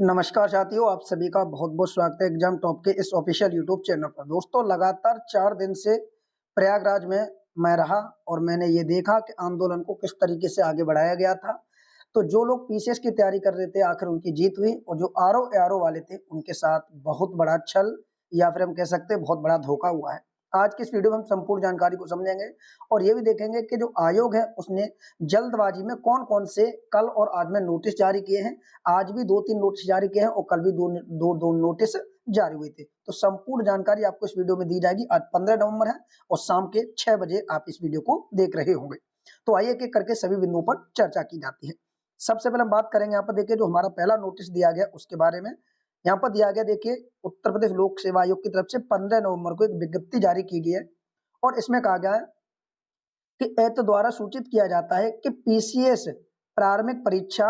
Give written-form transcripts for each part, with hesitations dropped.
नमस्कार साथियों, आप सभी का बहुत बहुत स्वागत है एग्जाम टॉप के इस ऑफिशियल यूट्यूब चैनल पर। दोस्तों, लगातार 4 दिन से प्रयागराज में मैं रहा और मैंने ये देखा कि आंदोलन को किस तरीके से आगे बढ़ाया गया था। तो जो लोग पीसीएस की तैयारी कर रहे थे, आखिर उनकी जीत हुई, और जो आरओ एआरओ वाले थे उनके साथ बहुत बड़ा छल या फिर हम कह सकते हैं बहुत बड़ा धोखा हुआ है। आज की इस वीडियो में हम संपूर्ण जानकारी को समझेंगे और ये भी देखेंगे कि जो आयोग है उसने जल्दबाजी में कौन कौन से कल और आज में नोटिस जारी किए हैं। आज भी 2-3 नोटिस जारी किए हैं और कल भी दो नोटिस जारी हुए थे। तो संपूर्ण जानकारी आपको इस वीडियो में दी जाएगी। आज 15 नवंबर है और शाम के 6 बजे आप इस वीडियो को देख रहे होंगे। तो आइए एक एक करके सभी बिंदुओं पर चर्चा की जाती है। सबसे पहले हम बात करेंगे, यहाँ पर देखिए जो हमारा पहला नोटिस दिया गया उसके बारे में। यहाँ पर दिया गया, देखिए उत्तर प्रदेश लोक सेवा आयोग की तरफ से 15 नवंबर को एक विज्ञप्ति जारी की गई है और इसमें कहा गया है कि एत द्वारा सूचित किया जाता है कि पीसीएस प्रारंभिक परीक्षा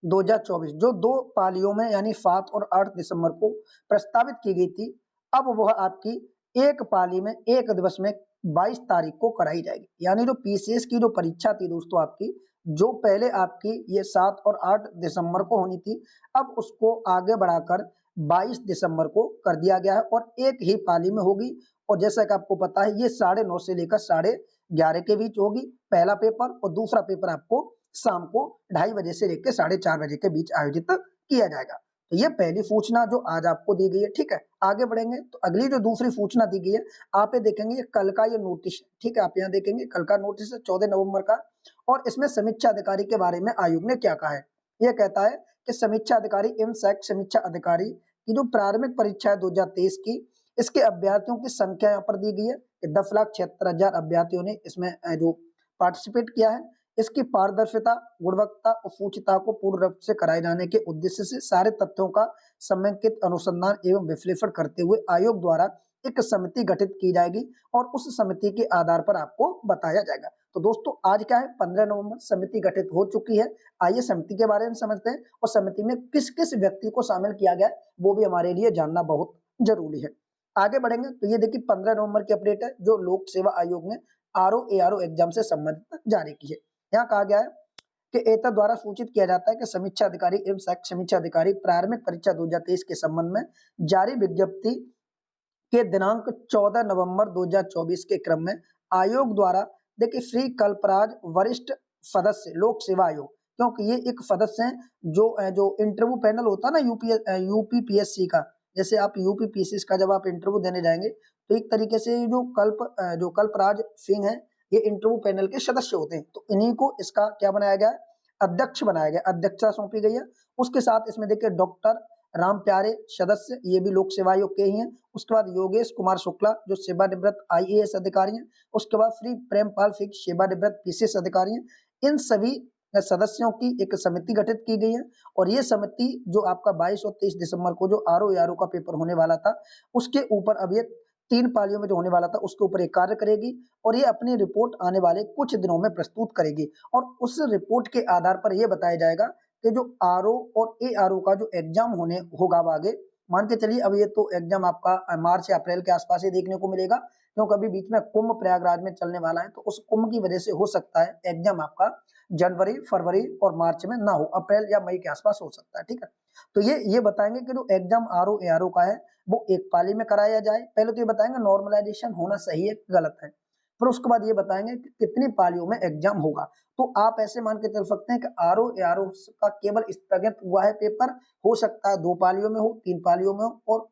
2024 जो 2 पालियों में यानी 7 और 8 दिसंबर को प्रस्तावित की गई थी, अब वह आपकी एक पाली में एक दिवस में 22 तारीख को कराई जाएगी। यानी जो पीसीएस की जो परीक्षा थी दोस्तों आपकी, जो पहले आपकी ये 7 और 8 दिसंबर को होनी थी, अब उसको आगे बढ़ाकर 22 दिसंबर को कर दिया गया है और एक ही पाली में होगी। और जैसा कि आपको पता है, ये 9:30 से लेकर 11:30 के बीच होगी पहला पेपर, और दूसरा पेपर आपको शाम को 2:30 बजे से लेकर 4:30 बजे के बीच आयोजित किया जाएगा। तो ये पहली सूचना जो आज आपको दी गई है। ठीक है, आगे बढ़ेंगे तो अगली जो दूसरी सूचना दी गई है, आप ये देखेंगे ये कल का ये नोटिस। ठीक है, आप यहाँ देखेंगे कल का नोटिस है 14 नवंबर का, और इसमें समीक्षा अधिकारी के बारे में आयोग ने क्या कहा है। ये कहता है कि समीक्षा अधिकारी एवं सहायक समीक्षा अधिकारी की जो प्रारंभिक परीक्षा है 2023 की, इसके अभ्यर्थियों की संख्या यहाँ पर दी गई है। 10,76,000 अभ्यर्थियों ने इसमें जो पार्टिसिपेट किया है। इसकी पारदर्शिता, गुणवत्ता और सूचिता को पूर्ण रूप से कराए जाने के उद्देश्य से सारे तथ्यों का समेकित अनुसंधान एवं विश्लेषण करते हुए आयोग द्वारा एक समिति गठित की जाएगी और उस समिति के आधार पर आपको बताया जाएगा। तो दोस्तों, आज क्या है, 15 नवंबर, समिति गठित हो चुकी है। आइए समिति के बारे में समझते हैं और समिति में किस किस व्यक्ति को शामिल किया गया है वो भी हमारे लिए जानना बहुत जरूरी है। आगे बढ़ेंगे तो ये देखिए 15 नवंबर की अपडेट है जो लोक सेवा आयोग ने आरओ एआरओ एग्जाम से संबंधित जारी की है। यहाँ कहा गया है कि एतद द्वारा सूचित किया जाता है कि समीक्षा अधिकारी एवं सहायक समीक्षा अधिकारी प्रारंभिक परीक्षा 2023 के संबंध में जारी विज्ञप्ति के दिनांक 14 नवंबर 2024 के क्रम में आयोग द्वारा, देखिए श्री कल्पराज वरिष्ठ सदस्य लोक सेवा आयोग, क्योंकि ये एक सदस्य हैं जो इंटरव्यू पैनल होता है ना यूपीपीएससी का। जैसे आप यूपीपीएससी का जब आप इंटरव्यू देने जाएंगे तो एक तरीके से जो कल्पराज सिंह है, ये इंटरव्यू पैनल के सदस्य होते हैं। तो इन्हीं को इसका क्या बनाया गया, अध्यक्ष बनाया गया, अध्यक्षता सौंपी गई है। उसके साथ इसमें देखिए डॉक्टर राम प्यारे सदस्य, ये भी लोक सेवा आयोग के ही हैं। उसके बाद योगेश कुमार शुक्ला जो सेवानिवृत्त आईएएस अधिकारी हैं। उसके बाद श्री प्रेमपाल सिंह सेवानिवृत्त पीसीएस अधिकारी हैं। इन सभी सदस्यों की एक समिति गठित की गई है और ये समिति जो आपका 22 और 23 दिसंबर को जो आरओ एआरओ का पेपर होने वाला था, उसके ऊपर अब ये 3 पालियों में जो होने वाला था उसके ऊपर एक कार्य करेगी और ये अपनी रिपोर्ट आने वाले कुछ दिनों में प्रस्तुत करेगी। और उस रिपोर्ट के आधार पर यह बताया जाएगा कि जो आरओ और एआरओ का जो एग्जाम होने होगा अब आगे, मान के चलिए अब ये तो एग्जाम आपका मार्च या अप्रैल के आसपास ही देखने को मिलेगा, क्योंकि अभी बीच में कुंभ प्रयागराज में चलने वाला है। तो उस कुंभ की वजह से हो सकता है एग्जाम आपका जनवरी, फरवरी और मार्च में ना हो, अप्रैल या मई के आसपास हो सकता है। ठीक है, तो ये बताएंगे कि जो एग्जाम आरओ एआरओ का है वो एक पाली में कराया जाए। पहले तो ये बताएंगे नॉर्मलाइजेशन होना सही है गलत है, फिर उसके बाद ये बताएंगे कि कितनी पालियों में एग्जाम होगा। तो आप ऐसे मान के चल सकते हैं कि आरओ एआरओ का केवल स्थगित हुआ है पेपर, हो सकता है 2 पालियों में हो, 3 पालियों में हो, और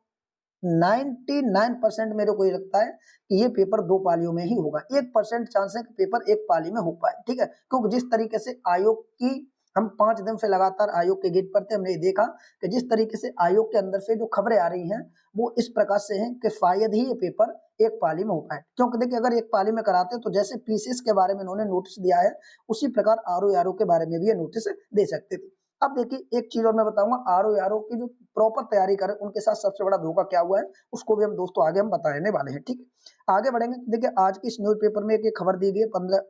99% मेरे को ये लगता है कि ये पेपर 2 पालियों में ही होगा। 1% चांस है कि पेपर एक पाली में हो पाए। ठीक है, क्योंकि जिस तरीके से आयोग की, हम 5 दिन से लगातार आयोग के गेट पर थे, हमने देखा कि जिस तरीके से आयोग के अंदर से जो खबरें आ रही हैं वो इस प्रकार से हैं कि शायद ही ये पेपर एक पाली में हो पाए। क्योंकि देखिए अगर एक पाली में कराते तो जैसे पीसीएस के बारे में इन्होंने नोटिस दिया है उसी प्रकार आरओ एआरओ के बारे में भी ये नोटिस दे सकते थे। अब देखिए एक चीज और मैं बताऊंगा, आरओ एआरओ की जो प्रॉपर तैयारी करें उनके साथ सबसे बड़ा धोखा क्या हुआ है उसको भी हम दोस्तों आगे हम बताने वाले हैं। ठीक है, आगे बढ़ेंगे। देखिए आज की इस न्यूज पेपर में एक खबर दी गई है 15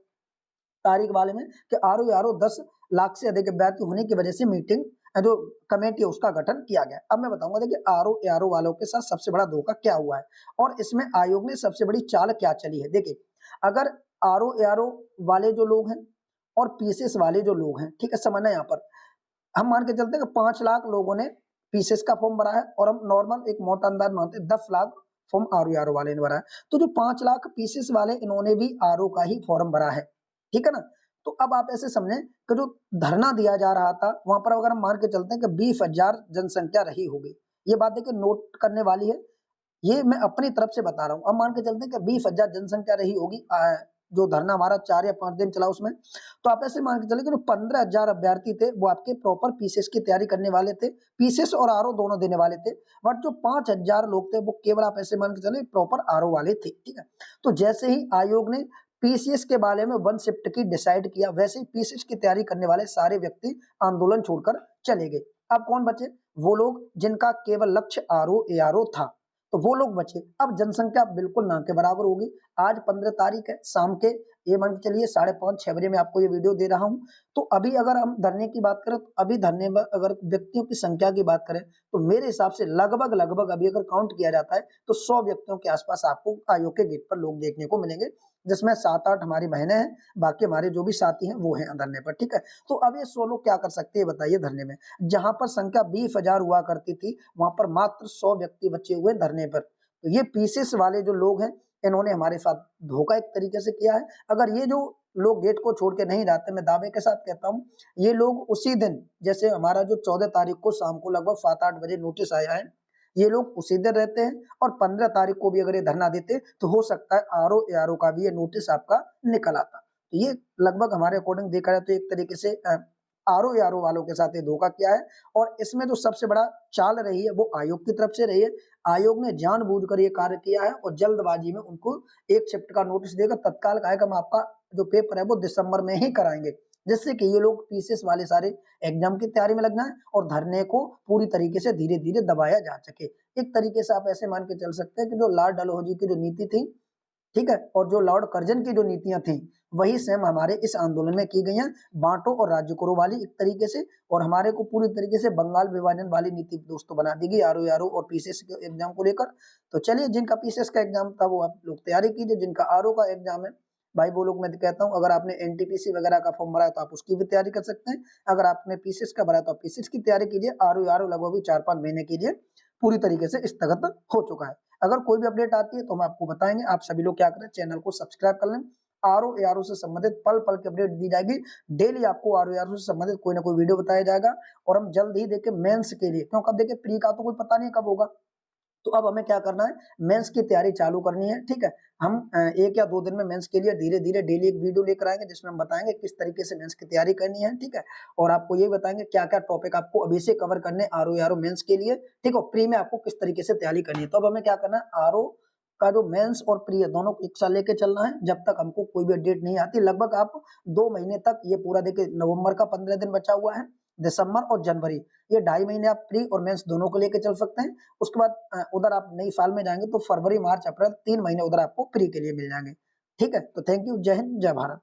तारीख वाले में कि आरओ एआरओ 10 लाख से अधिक अभ्यर्थी होने की वजह से मीटिंग जो कमेटी है उसका गठन किया गया। अब मैं बताऊंगा देखिए आरओ एआरओ वालों के साथ सबसे बड़ा धोखा क्या हुआ है और इसमें आयोग ने सबसे बड़ी चाल क्या चली है। देखिए अगर आरओ एआरओ वाले जो लोग हैं और पीसीएस वाले जो लोग हैं, ठीक है, समझना यहाँ पर हम मान के चलते हैं कि 5 लाख लोगों ने पीसीएस का फॉर्म भरा है और हम नॉर्मल एक मोटा अंदाज मानते हैं 10 लाख फॉर्म आरओ वाले ने भरा है। तो जो 5 लाख पीसीएस वाले इन्होंने भी आरओ का ही फॉर्म भरा है, ठीक है ना। तो अब आप ऐसे समझें कि जो धरना दिया जा रहा था वहां पर अगर हम मान के चलते हैं कि 20,000 जनसंख्या रही होगी, ये बात देखिए नोट करने वाली है, ये मैं अपनी तरफ से बता रहा हूँ। अब मान के चलते हैं कि 20,000 जनसंख्या रही होगी, जो धरना हमारा 4 या 5 दिन चला उसमें, तो आप ऐसे मान के चले कि जो 15,000 अभ्यर्थी थे वो आपके प्रॉपर पीसीएस की तैयारी करने वाले थे, पीसीएस और आरओ दोनों देने वाले थे। बट जो 5,000 लोग थे वो केवल आप ऐसे मान के चले प्रॉपर आरओ वाले थे, ठीक है। तो जैसे ही आयोग ने पीसीएस के बारे में 1 शिफ्ट की डिसाइड किया, वैसे ही पीसीएस की तैयारी करने वाले सारे व्यक्ति आंदोलन छोड़कर चले गए। अब कौन बचे? वो लोग जिनका केवल लक्ष्य आरओ एआरओ था, तो वो लोग बचे। अब जनसंख्या बिल्कुल ना के बराबर होगी। आज 15 तारीख है, शाम के ये मान के चलिए 5:30-6 बजे मैं आपको ये वीडियो दे रहा हूँ। तो अभी अगर हम धरने की बात करें, तो अभी धरने में अगर व्यक्तियों की संख्या की बात करें तो मेरे हिसाब से लगभग अभी अगर काउंट किया जाता है तो 100 व्यक्तियों के आसपास आपको आयोग के गेट पर लोग देखने को मिलेंगे, जिसमें 7-8 हमारी बहनें हैं, बाकी हमारे जो भी साथी हैं वो हैं धरने पर, ठीक है। तो अब ये 100 लोग क्या कर सकते हैं बताइए धरने में? जहां पर संख्या 20,000 हुआ करती थी वहां पर मात्र 100 व्यक्ति बचे हुए धरने पर। तो ये पीसीएस वाले जो लोग हैं इन्होंने हमारे साथ धोखा एक तरीके से किया है। अगर ये जो लोग गेट को छोड़ के नहीं जाते, मैं दावे के साथ कहता हूँ ये लोग उसी दिन, जैसे हमारा जो 14 तारीख को शाम को लगभग 7-8 बजे नोटिस आया है, ये लोग उसी दिन रहते हैं और 15 तारीख को भी अगर ये धरना देते तो हो सकता है आरओ एआरओ का भी ये नोटिस आपका निकल आता। तो ये लगभग हमारे अकॉर्डिंग देखा जाए तो एक तरीके से आरओ एआरओ वालों के साथ ये धोखा किया है। और इसमें जो सबसे बड़ा चाल रही है वो आयोग की तरफ से रही है। आयोग ने जानबूझकर ये कार्य किया है और जल्दबाजी में उनको एक शिफ्ट का नोटिस देकर तत्काल कहा है कि हम आपका जो पेपर है वो दिसंबर में ही कराएंगे, जिससे कि ये लोग पीसीएस वाले सारे एग्जाम की तैयारी में लग जाएं और धरने को पूरी तरीके से धीरे धीरे दबाया जा सके। एक तरीके से आप ऐसे मान के चल सकते हैं कि जो लॉर्ड डलहौजी की जो नीति थी, ठीक है, और जो लॉर्ड कर्जन की जो नीतियां थी वही सेम हमारे इस आंदोलन में की गई हैं, बांटो और राज्य करो वाली एक तरीके से। और हमारे को पूरी तरीके से बंगाल विभाजन वाली नीति दोस्तों बना दी गई आरओ और पीसीएस के एग्जाम को लेकर। तो चलिए, जिनका पीसीएस का एग्जाम था वो आप लोग तैयारी कीजिए, जिनका आरओ का एग्जाम है भाई वो लोग, मैं कहता हूँ अगर आपने एनटीपीसी वगैरह का फॉर्म भरा है तो आप उसकी भी तैयारी कर सकते हैं। अगर आपने पीसीएस का भरा है तो आप पीसीएस की तैयारी कीजिए। आरओ लगभग 4-5 महीने के लिए पूरी तरीके से स्थगित हो चुका है। अगर कोई भी अपडेट आती है तो हम आपको बताएंगे। आप सभी लोग क्या करें, चैनल को सब्सक्राइब कर लें। आरओ एआरओ से संबंधित पल पल की अपडेट दी जाएगी। डेली आपको आरओ एआरओ से संबंधित कोई ना कोई वीडियो बताया जाएगा। और हम जल्द ही देखिए मेंस के लिए, क्योंकि अब देखिए प्री का तो कोई पता नहीं कब होगा, तो अब हमें क्या करना है, मेंस की तैयारी चालू करनी है, ठीक है। हम 1 या 2 दिन में मेंस के लिए धीरे धीरे डेली एक वीडियो लेकर आएंगे जिसमें हम बताएंगे किस तरीके से मेंस की तैयारी करनी है, ठीक है। और आपको ये बताएंगे क्या क्या टॉपिक आपको अभी से कवर करने आरओ मेंस के लिए, ठीक है। प्री में आपको किस तरीके से तैयारी करनी है। तो अब हमें क्या करना है, आरओ का जो मेंस और प्री है दोनों को एक साथ लेके चलना है जब तक हमको कोई भी अपडेट नहीं आती। लगभग आप 2 महीने तक ये पूरा देखिए, नवंबर का 15 दिन बचा हुआ है, दिसंबर और जनवरी, ये 2.5 महीने आप प्री और मेंस दोनों को लेके चल सकते हैं। उसके बाद उधर आप नई साल में जाएंगे तो फरवरी मार्च अप्रैल 3 महीने उधर आपको प्री के लिए मिल जाएंगे, ठीक है। तो थैंक यू, जय हिंद, जय भारत।